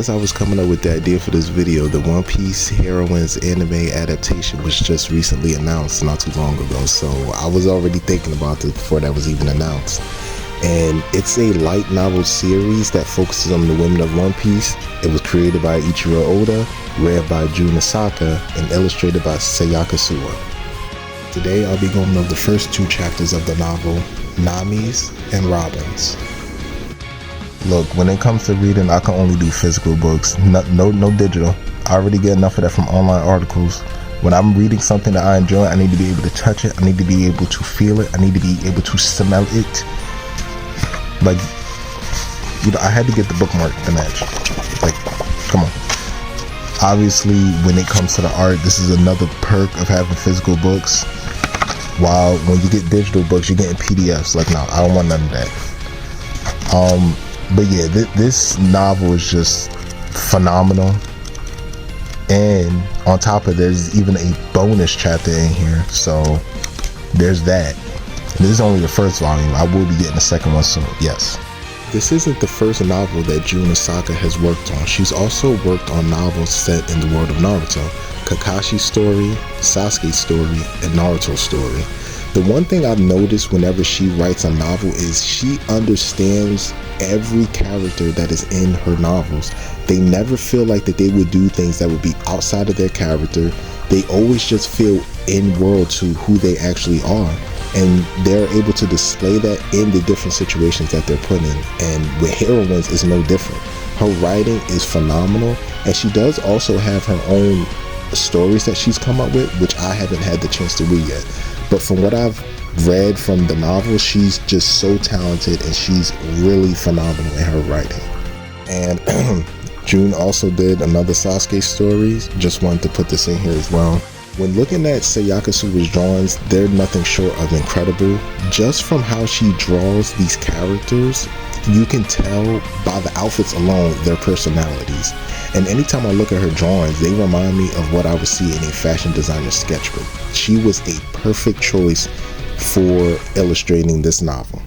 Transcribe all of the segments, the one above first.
as I was coming up with the idea for this video, the One Piece Heroines anime adaptation was just recently announced not too long ago, so I was already thinking about it before that was even announced. And it's a light novel series that focuses on the women of One Piece. It was created by Ichiro Oda, read by Jun Asaka, and illustrated by Sayaka Suwa. Today I'll be going over the first two chapters of the novel, Nami's and Robin's. Look, when it comes to reading, I can only do physical books, no digital. I already get enough of that from online articles. When I'm reading something that I enjoy, I need to be able to touch it, I need to be able to feel it, I need to be able to smell it. Like, you know, I had to get the bookmark to match. Like, come on. Obviously, when it comes to the art, this is another perk of having physical books. While when you get digital books, you're getting PDFs. Like, no, I don't want none of that. But yeah, this novel is just phenomenal. And on top of there's even a bonus chapter in here. So there's that. This is only the first volume. I will be getting the second one soon, yes. This isn't the first novel that Jun Asaka has worked on. She's also worked on novels set in the world of Naruto. Kakashi's story, Sasuke's story, and Naruto's story. The one thing I've noticed whenever she writes a novel is she understands every character that is in her novels. They never feel like that they would do things that would be outside of their character. They always just feel in world to who they actually are. And they're able to display that in the different situations that they're put in. And with Heroines, it's no different. Her writing is phenomenal. And she does also have her own stories that she's come up with, which I haven't had the chance to read yet. But from what I've read from the novel, she's just so talented and she's really phenomenal in her writing. And Jun also did another Sasuke story. Just wanted to put this in here as well. When looking at Sayaka Suwa's drawings, they're nothing short of incredible. Just from how she draws these characters, you can tell by the outfits alone their personalities. And anytime I look at her drawings, they remind me of what I would see in a fashion designer's sketchbook. She was a perfect choice for illustrating this novel.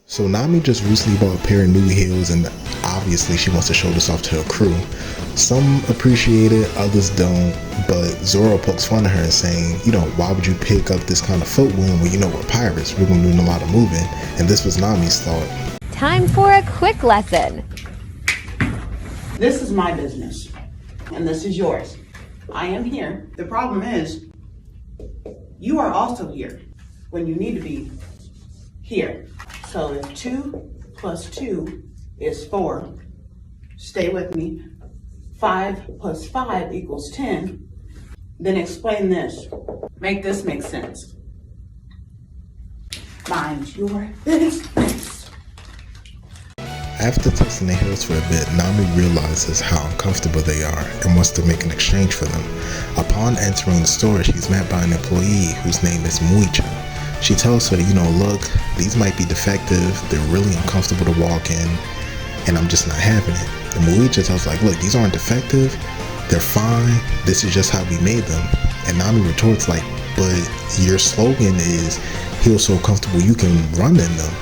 So Nami just recently bought a pair of new heels, and obviously she wants to show this off to her crew. Some appreciate it, others don't, but Zoro pokes fun at her and saying, you know, why would you pick up this kind of footwear when you know we're pirates? We're going to do a lot of moving. And this was Nami's thought. Time for a quick lesson. This is my business, and this is yours. I am here. The problem is, you are also here when you need to be here. So if 2 plus 2 is 4, stay with me, 5 plus 5 equals 10, then explain this. Make this make sense. Mind your business. After testing the heels for a bit, Nami realizes how uncomfortable they are and wants to make an exchange for them. Upon entering the store, she's met by an employee whose name is Muicha. She tells her, you know, look, these might be defective, they're really uncomfortable to walk in, and I'm just not having it. And Muicha tells her, like, look, these aren't defective, they're fine, this is just how we made them. And Nami retorts like, but your slogan is, heels so comfortable you can run in them.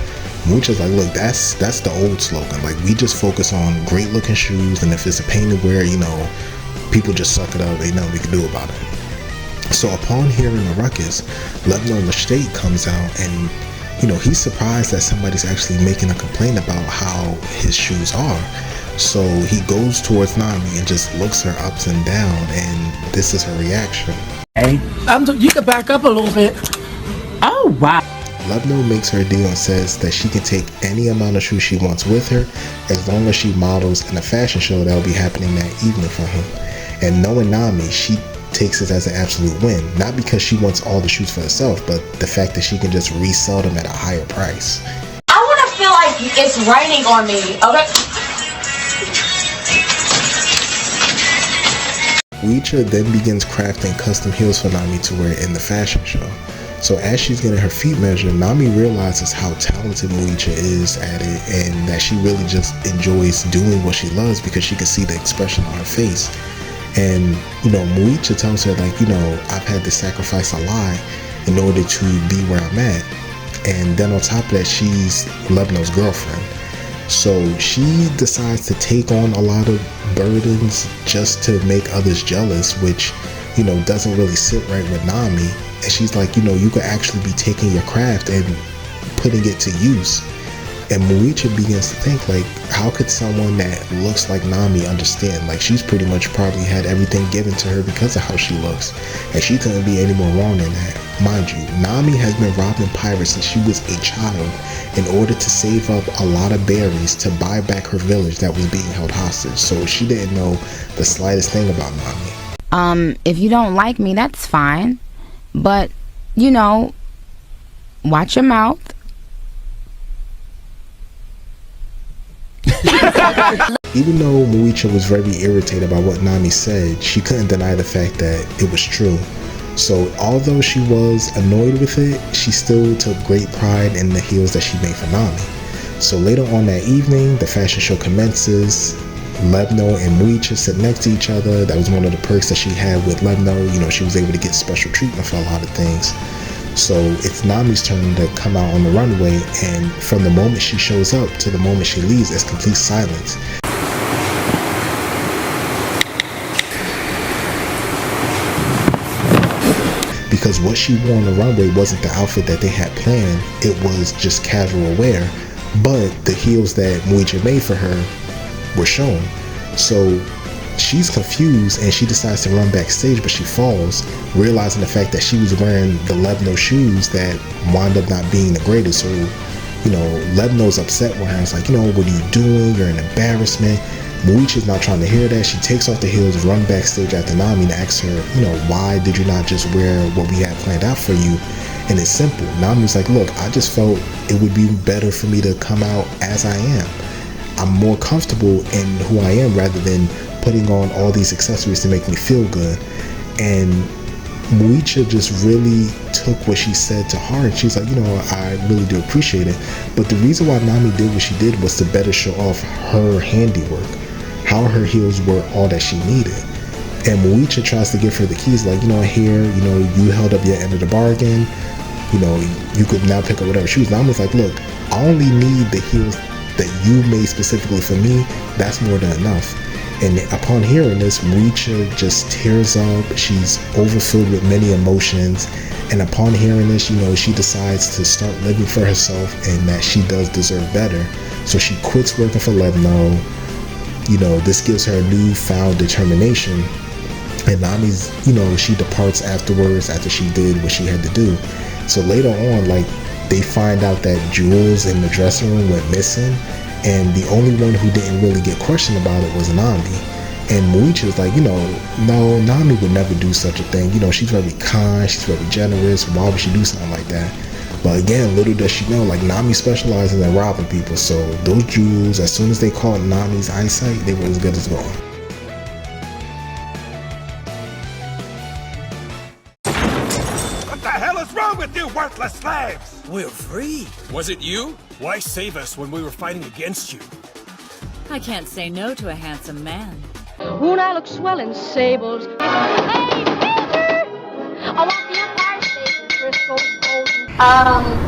Muicha's like, look, that's the old slogan. Like, we just focus on great looking shoes, and if it's a pain to wear, you know, people just suck it up, ain't nothing we can do about it. So upon hearing the ruckus, Levno Lestate comes out and, you know, he's surprised that somebody's actually making a complaint about how his shoes are. So he goes towards Nami and just looks her up and down, and this is her reaction. Hey, you can back up a little bit. Oh, wow. Levno makes her a deal and says that she can take any amount of shoes she wants with her as long as she models in a fashion show that will be happening that evening for him. And knowing Nami, she takes it as an absolute win, not because she wants all the shoes for herself, but the fact that she can just resell them at a higher price. I want to feel like it's raining on me, okay? Muicha then begins crafting custom heels for Nami to wear in the fashion show. So as she's getting her feet measured, Nami realizes how talented Muicha is at it, and that she really just enjoys doing what she loves because she can see the expression on her face. And, you know, Muicha tells her, like, you know, I've had to sacrifice a lot in order to be where I'm at. And then on top of that, she's Lebno's girlfriend. So she decides to take on a lot of burdens just to make others jealous, which, you know, doesn't really sit right with Nami. And she's like, you know, you could actually be taking your craft and putting it to use. And Muicha begins to think, like, how could someone that looks like Nami understand? Like, she's pretty much probably had everything given to her because of how she looks. And she couldn't be any more wrong than that. Mind you, Nami has been robbing pirates since she was a child in order to save up a lot of berries to buy back her village that was being held hostage. So she didn't know the slightest thing about Nami. If you don't like me, that's fine. But, you know, watch your mouth. Even though Muicha was very irritated by what Nami said, she couldn't deny the fact that it was true. So although she was annoyed with it, she still took great pride in the heels that she made for Nami. So later on that evening, the fashion show commences. Lebno and Muicha sit next to each other. That was one of the perks that she had with Lebno. You know, she was able to get special treatment for a lot of things. So it's Nami's turn to come out on the runway, and from the moment she shows up to the moment she leaves, it's complete silence. Because what she wore on the runway wasn't the outfit that they had planned, it was just casual wear, but the heels that Muicha made for her were shown. So she's confused and she decides to run backstage, but she falls, realizing the fact that she was wearing the Lebno shoes that wound up not being the greatest. So, you know, Lebno's upset with her. It's like, you know, what are you doing? You're an embarrassment. Muicha's not trying to hear that. She takes off the heels, run backstage after Nami and asks her, you know, why did you not just wear what we had planned out for you? And it's simple. Nami's like, look, I just felt it would be better for me to come out as I am. I'm more comfortable in who I am rather than putting on all these accessories to make me feel good. And Muicha just really took what she said to heart. She's like, you know, I really do appreciate it. But the reason why Nami did what she did was to better show off her handiwork, how her heels were all that she needed. And Muicha tries to give her the keys, like, you know, here, you know, you held up your end of the bargain, you know, you could now pick up whatever shoes. Nami's like, look, I only need the heels that you made specifically for me. That's more than enough. And upon hearing this, Muicha just tears up. She's overfilled with many emotions. And upon hearing this, you know, she decides to start living for herself and that she does deserve better. So she quits working for Lebno. You know, this gives her a newfound determination. And Nami's, you know, she departs afterwards after she did what she had to do. So later on, like, they find out that jewels in the dressing room went missing. And the only one who didn't really get questioned about it was Nami. And Muicha's like, you know, no, Nami would never do such a thing. You know, she's very kind, she's very generous. Why would she do something like that? But again, little does she know, like, Nami specializes in robbing people. So those jewels, as soon as they caught Nami's eyesight, they were as good as gone. What the hell is wrong with you, worthless slaves? We're free. Was it you? Why save us when we were fighting against you? I can't say no to a handsome man. Won't I look swell in sables? Hey, Peter! I want the Empire State in Frisco's golden.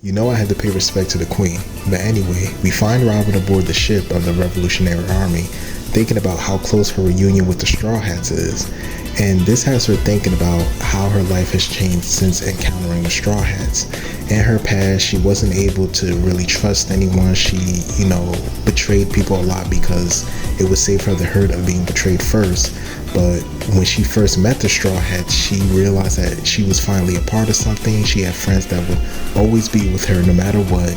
You know, I had to pay respect to the Queen. But anyway, we find Robin aboard the ship of the Revolutionary Army, thinking about how close her reunion with the Straw Hats is. And this has her thinking about how her life has changed since encountering the Straw Hats. In her past, she wasn't able to really trust anyone. She, you know, betrayed people a lot because it would save her the hurt of being betrayed first. But when she first met the Straw Hats, she realized that she was finally a part of something. She had friends that would always be with her no matter what.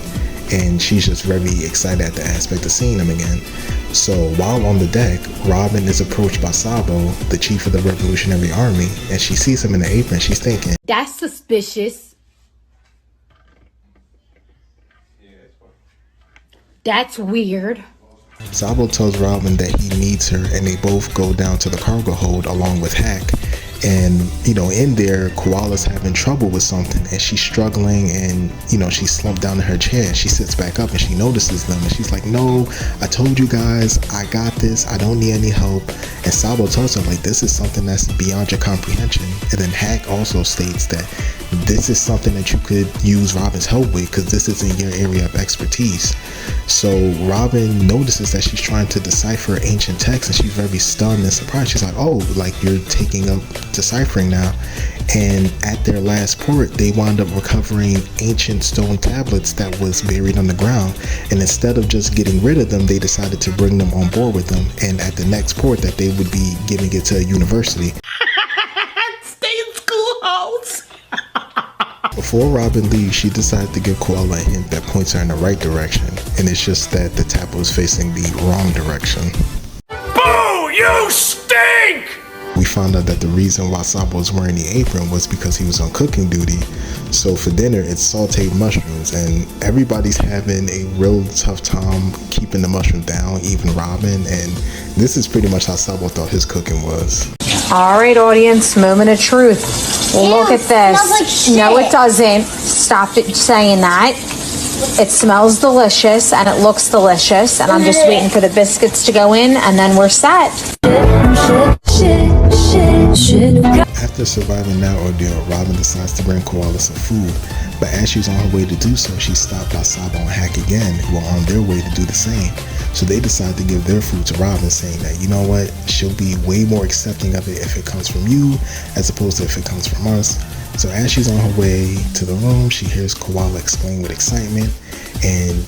And she's just very excited at the aspect of seeing them again. So while on the deck, Robin is approached by Sabo, the chief of the Revolutionary Army, and she sees him in the apron. She's thinking, That's suspicious. That's weird. Sabo tells Robin that he needs her, and they both go down to the cargo hold along with Hack. And, you know, in there, Koala's having trouble with something, and she's struggling, and, you know, she's slumped down in her chair, and she sits back up, and she notices them, and she's like, no, I told you guys, I got this, I don't need any help. And Sabo tells her, like, this is something that's beyond your comprehension. And then Hack also states that this is something that you could use Robin's help with, because this isn't your area of expertise. So Robin notices that she's trying to decipher ancient texts, and she's very stunned and surprised. She's like, oh, like you're taking up deciphering now. And at their last port, they wound up recovering ancient stone tablets that was buried on the ground. And instead of just getting rid of them, they decided to bring them on board with them. And at the next port, that they would be giving it to a university. Stay in schoolhouse. Before Robin leaves, she decides to give Koala a hint that points her in the right direction. And it's just that the tablet was facing the wrong direction. Boo! You stink! We found out that the reason why Sabo was wearing the apron was because he was on cooking duty. So for dinner, it's sauteed mushrooms, and everybody's having a real tough time keeping the mushroom down, even Robin. And this is pretty much how Sabo thought his cooking was. All right, audience, moment of truth. Look at this. No, it doesn't. Stop it saying that. It smells delicious and it looks delicious, and I'm just waiting for the biscuits to go in, and then we're set. After surviving that ordeal, Robin decides to bring Koala some food, but as she's on her way to do so, she's stopped by Sabo and Hack again, who are on their way to do the same. So they decide to give their food to Robin, saying that, you know what, she'll be way more accepting of it if it comes from you as opposed to if it comes from us. So as she's on her way to the room, she hears Koala exclaim with excitement, and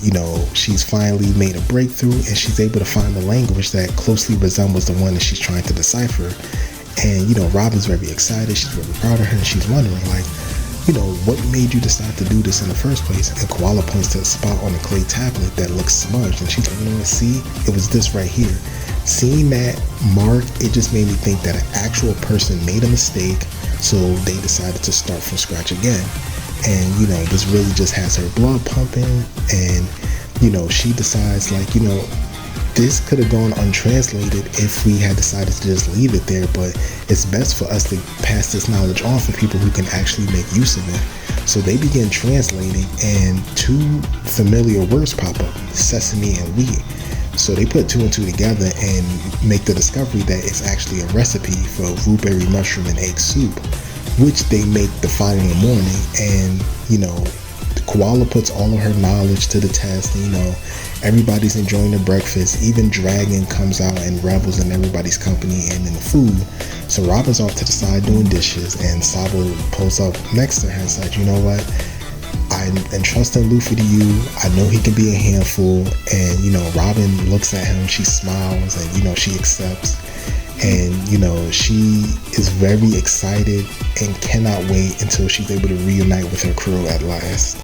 she's finally made a breakthrough, and she's able to find a language that closely resembles the one that she's trying to decipher. And Robin's very excited, she's very proud of her, and she's wondering, like, what made you decide to do this in the first place? And Koala points to a spot on the clay tablet that looks smudged, and she's like, see, it was this right here. Seeing that mark, it just made me think that an actual person made a mistake, so they decided to start from scratch again. And this really just has her blood pumping, and she decides, like, this could have gone untranslated if we had decided to just leave it there, but it's best for us to pass this knowledge on for people who can actually make use of it. So they begin translating, and two familiar words pop up: sesame and wheat. So they put two and two together and make the discovery that it's actually a recipe for rootberry mushroom and egg soup, which they make the following morning. And the Koala puts all of her knowledge to the test. Everybody's enjoying their breakfast. Even Dragon comes out and revels in everybody's company and in the food. So Robin's off to the side doing dishes, and Sabo pulls up next to her and said, you know what, I'm entrusting Luffy to you. I know he can be a handful. And Robin looks at him, she smiles, and she accepts. And she is very excited and cannot wait until she's able to reunite with her crew at last.